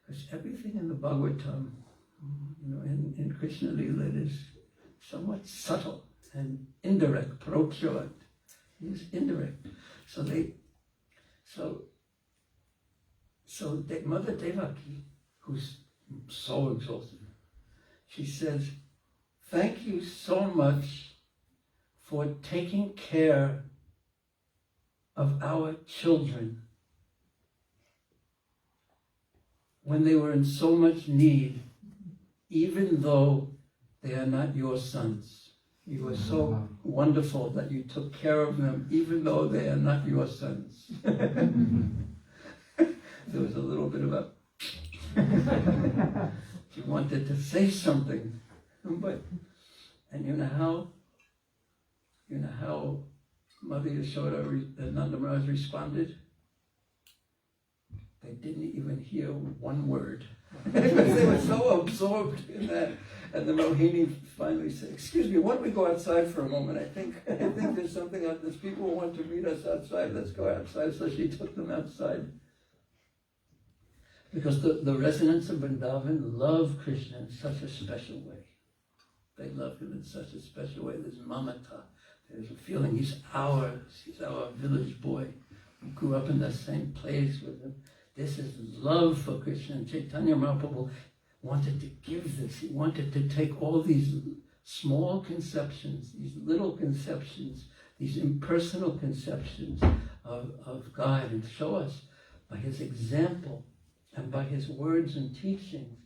Speaker 1: because everything in the Bhagavatam, in Krishna Lila is somewhat subtle and indirect, paroksha. It's indirect. So Mother Devaki, who's so exalted, she says, "Thank you so much for taking care of our children when they were in so much need, even though they are not your sons. You were so wonderful that you took care of them, even though they are not your sons." There was a little bit of a... She wanted to say something, and you know how Mother Yashoda and Nanda Maharaj responded? They didn't even hear one word. Because they were so absorbed in that. And the Rohini finally said, "Excuse me, why don't we go outside for a moment? I think there's something out there. People want to meet us outside. Let's go outside." So she took them outside. Because the residents of Vrindavan love Krishna in such a special way. They love him in such a special way. There's mamata. There's a feeling he's ours. He's our village boy. We grew up in the same place with him. This is love for Krishna. And Caitanya Mahaprabhu wanted to give this. He wanted to take all these small conceptions, these little conceptions, these impersonal conceptions of God, and show us by his example and by his words and teachings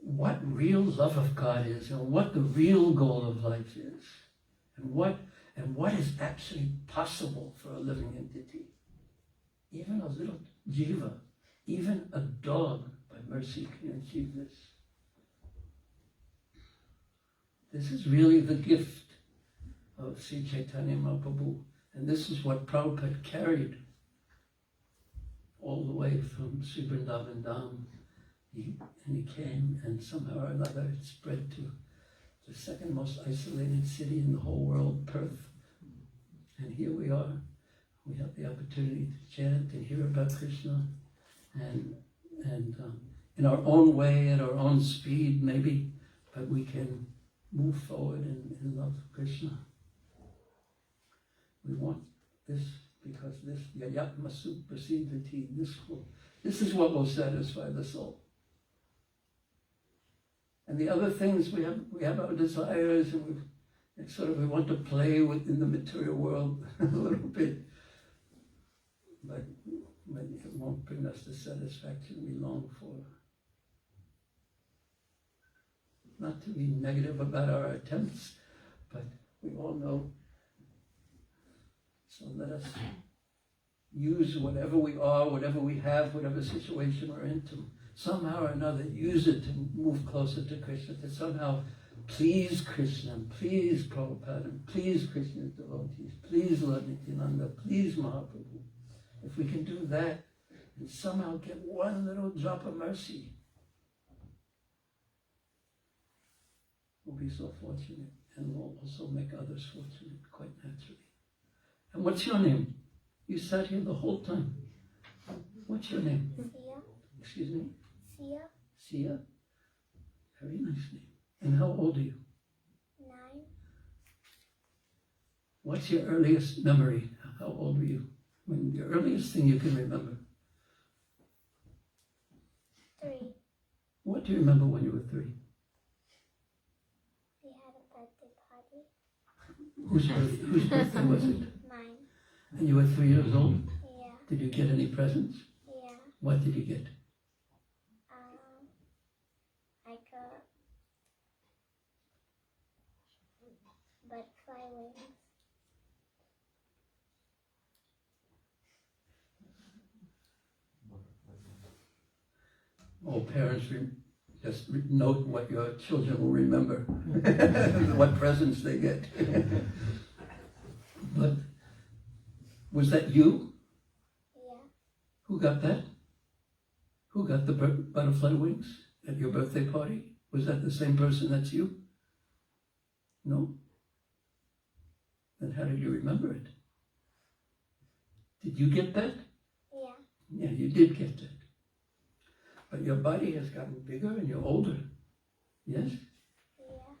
Speaker 1: what real love of God is, and what the real goal of life is, and what is actually possible for a living entity. Even a little jiva Even a dog, by mercy, can achieve this. This is really the gift of Sri Caitanya Mahaprabhu. And this is what Prabhupada carried all the way from Sri Vrindavan Dham. And he came, and somehow or another it spread to the second most isolated city in the whole world, Perth. And here we are. We have the opportunity to chant and hear about Krishna, and in our own way, at our own speed, maybe, but we can move forward in love of Krishna. We want this because this yayatma suprasidhati, this is what will satisfy the soul. And the other things, we have our desires, and we want to play within the material world a little bit, but it won't bring us the satisfaction we long for. Not to be negative about our attempts, but we all know. So let us use whatever we are, whatever we have, whatever situation we're into, somehow or another, use it to move closer to Krishna, to somehow please Krishna, and please Prabhupada, and please Krishna's devotees, please Lord Nityananda, please Mahaprabhu. If we can do that, and somehow get one little drop of mercy, we'll be so fortunate, and we'll also make others fortunate quite naturally. And what's your name? You sat here the whole time. What's your name?
Speaker 6: Sia.
Speaker 1: Excuse me?
Speaker 6: Sia.
Speaker 1: Sia? Very nice name. And how old are you?
Speaker 6: 9.
Speaker 1: What's your earliest memory? How old were you? When the earliest thing you can remember?
Speaker 6: 3.
Speaker 1: What do you remember when you were 3?
Speaker 6: We had a birthday party.
Speaker 1: Whose birthday was it?
Speaker 6: Mine.
Speaker 1: And you were 3 years old?
Speaker 6: Yeah.
Speaker 1: Did you get any presents?
Speaker 6: Yeah.
Speaker 1: What did you get?
Speaker 6: I got butterfly wings.
Speaker 1: Oh, parents, just note what your children will remember, what presents they get. But was that you?
Speaker 6: Yeah.
Speaker 1: Who got that? Who got the butterfly wings at your birthday party? Was that the same person that's you? No? Then how did you remember it? Did you get that?
Speaker 6: Yeah.
Speaker 1: Yeah, you did get that. But your body has gotten bigger and you're older. Yes?
Speaker 6: Yeah.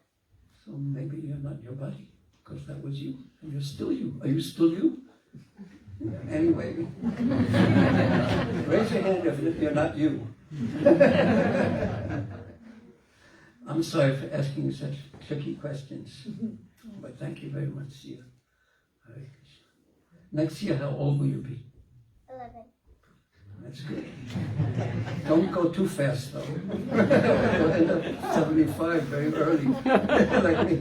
Speaker 1: So maybe you're not your body, because that was you, and you're still you. Are you still you? Anyway, raise your hand if you're not you. I'm sorry for asking you such tricky questions, but thank you very much, Sia. Hare Krishna. Next year, how old will you be?
Speaker 6: 11.
Speaker 1: That's good. Don't go too fast, though. You'll end up 75 very early, like me.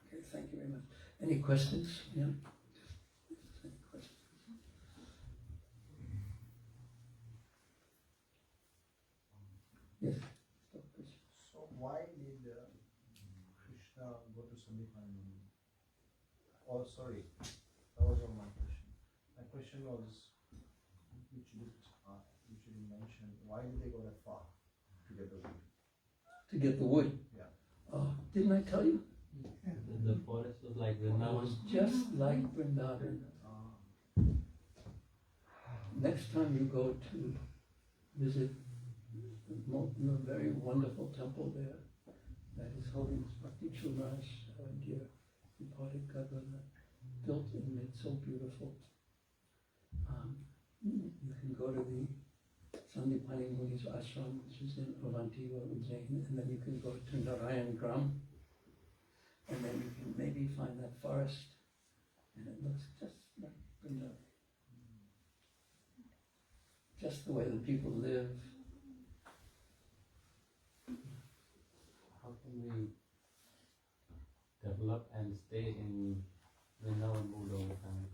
Speaker 1: Okay, thank you very much. Any questions? Yeah. Any questions? Yes.
Speaker 7: So why did Krishna go to Sandipani? Oh, sorry, that was not my question. My question was, which you didn't mention, why did they go that far to get the wood?
Speaker 1: To get the wood?
Speaker 7: Yeah.
Speaker 1: Oh, didn't I tell you?
Speaker 2: The forest was like
Speaker 1: It was
Speaker 2: Vrindavan.
Speaker 1: just like Vrindavan. Next time you go to visit the very wonderful temple there that His Holiness Bhakti Churaj, our dear departed godmother, built and made so beautiful. You can go to the Sandipani Muni's ashram, which is in Avanti or Ujjain, and then you can go to Narayan Gram, and then you can maybe find that forest, and it looks just like Vrindavan. Just the way the people live.
Speaker 2: How can we develop and stay in Vrindavan mood all the time?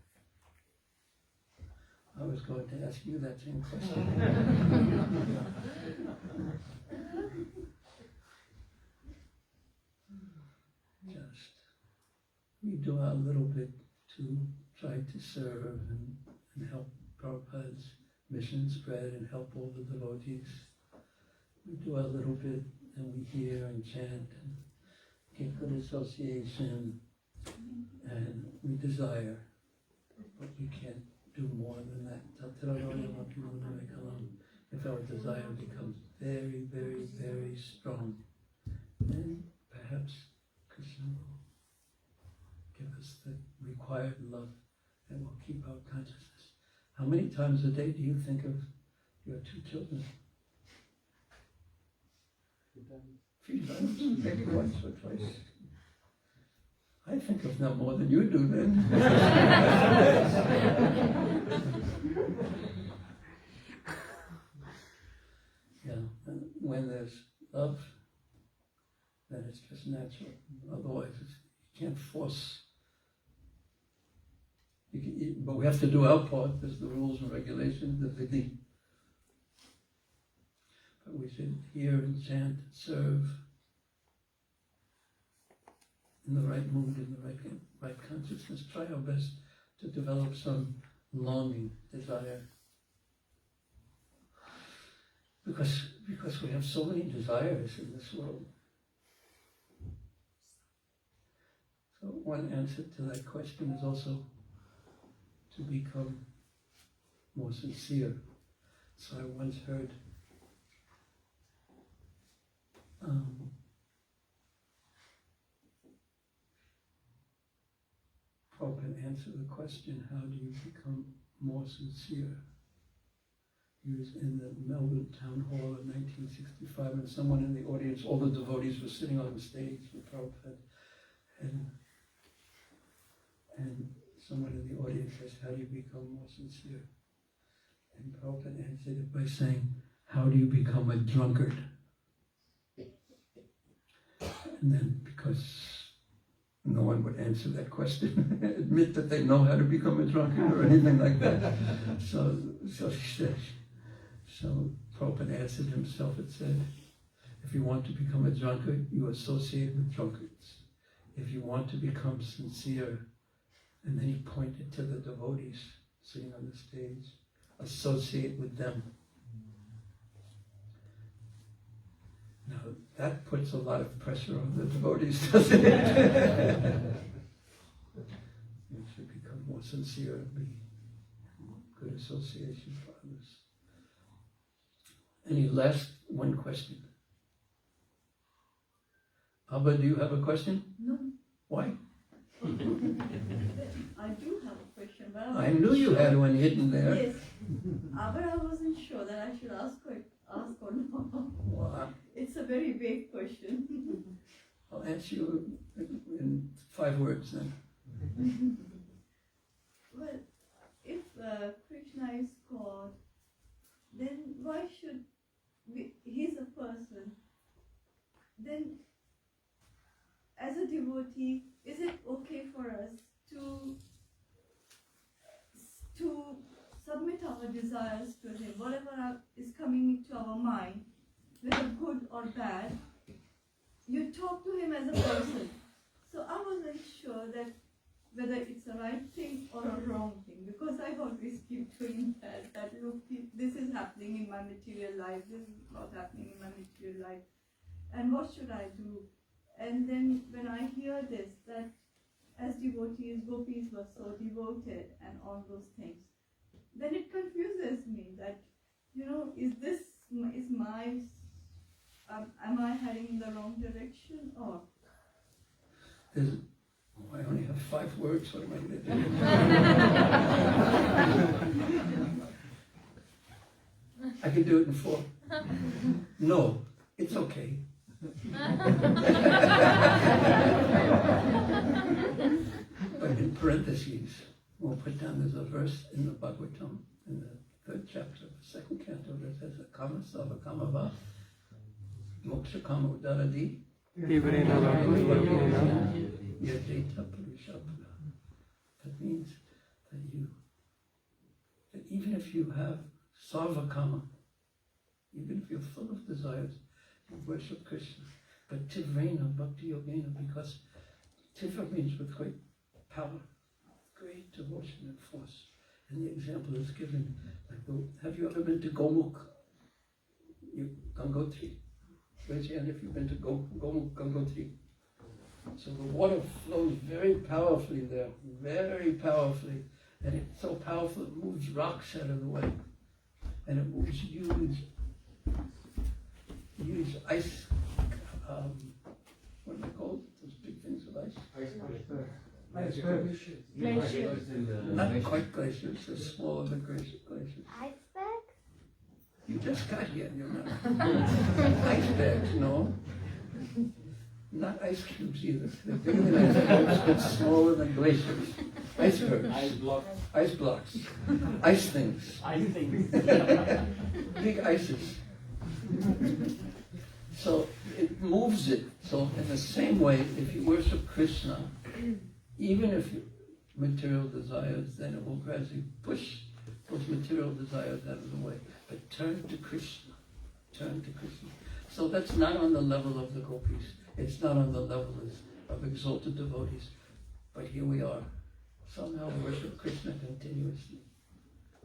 Speaker 1: I was going to ask you that same question. Just, we do our little bit to try to serve and help Prabhupada's mission spread and help all the devotees. We do our little bit and we hear and chant and get good association and we desire, but we can't do more than that. If our desire becomes very, very, very strong, then perhaps Krishna will give us the required love and will keep our consciousness. How many times a day do you think of your two children? Few times, maybe once or twice. I think of them more than you do then. Yeah, and when there's love, then it's just natural. Otherwise, you can't force. But we have to do our part. There's the rules and regulations, the vidhi. But we should hear and chant, serve in the right mood, in the right consciousness. Try our best to develop some longing, desire. Because we have so many desires in this world. So one answer to that question is also to become more sincere. So I once heard Prabhupada answer the question, how do you become more sincere? He was in the Melbourne Town Hall in 1965, and someone in the audience, all the devotees were sitting on the stage with Prabhupada, and someone in the audience says, how do you become more sincere? And Prabhupada answered it by saying, how do you become a drunkard? And then, because no one would answer that question, admit that they know how to become a drunkard or anything like that. So she said, so Prabhupada answered himself and said, if you want to become a drunkard, you associate with drunkards. If you want to become sincere, and then he pointed to the devotees sitting on the stage, associate with them. Now, that puts a lot of pressure on the devotees, doesn't it? You should become more sincere and be good association for others. Any last one question? Abba, do you have a question?
Speaker 8: No.
Speaker 1: Why?
Speaker 8: I do have a question, but
Speaker 1: I knew you had one hidden there.
Speaker 8: Yes, but I wasn't sure that I should ask or not.
Speaker 1: Well,
Speaker 8: It's a very vague question.
Speaker 1: I'll answer you in 5 words then.
Speaker 8: Well, if Krishna is God, then why should he's a person? Then, as a devotee, is it okay for us to submit our desires to him, whatever is coming into our mind, whether good or bad? You talk to him as a person. So I wasn't sure that whether it's a right thing or a wrong thing, because I always keep doing that look, this is happening in my material life, this is not happening in my material life, and what should I do? And then when I hear this, that as devotees, gopis were so devoted and all those things, then it confuses me that, am I heading in the wrong direction or?
Speaker 1: I only have 5 words, what am I going to do? I can do it in 4. No, it's okay. But in parentheses, we'll put down, there's a verse in the Bhagavatam, in the 3rd chapter of the 2nd canto, that says, Kama Sava Kama Va, Moksha Kama Udaradi, Yajeta Purushabhana. That means that even if you have sarva kama, even if you're full of desires, you worship Krishna. But tivrena, bhakti yogena, because tivra means with great power, great devotion and force. And the example is given, have you ever been to Gomukh? Gangotri. Raise your hand if you've been to Gomukh, Gangotri. So the water flows very powerfully there, very powerfully. And it's so powerful it moves rocks out of the way. And it moves huge ice, what are they called? Those big things of ice?
Speaker 5: Glaciers.
Speaker 1: Not quite glaciers, they're smaller than glaciers.
Speaker 6: Iceberg?
Speaker 1: You just got here, you're not. Icebergs, no. Not ice cubes either. They're bigger than icebergs, but smaller than glaciers. Icebergs.
Speaker 2: Ice block.
Speaker 1: Ice blocks. Ice things.
Speaker 2: Ice things.
Speaker 1: Big ices. So it moves it. So in the same way, if you worship Krishna, even if you material desires, then it will gradually push those material desires out of the way. But turn to Krishna. Turn to Krishna. So that's not on the level of the gopis. It's not on the level of exalted devotees. But here we are. Somehow worship Krishna continuously.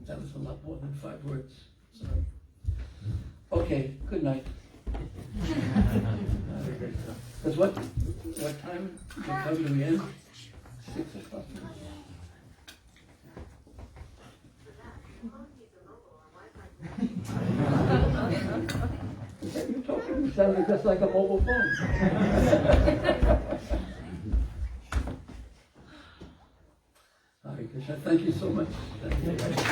Speaker 1: That was a lot more than 5 words. Sorry. Okay, good night. Because what time do we end? 6 o'clock. Is that you talking? You sounded just like a mobile phone. Hare Krishna, thank you so much. Thank you.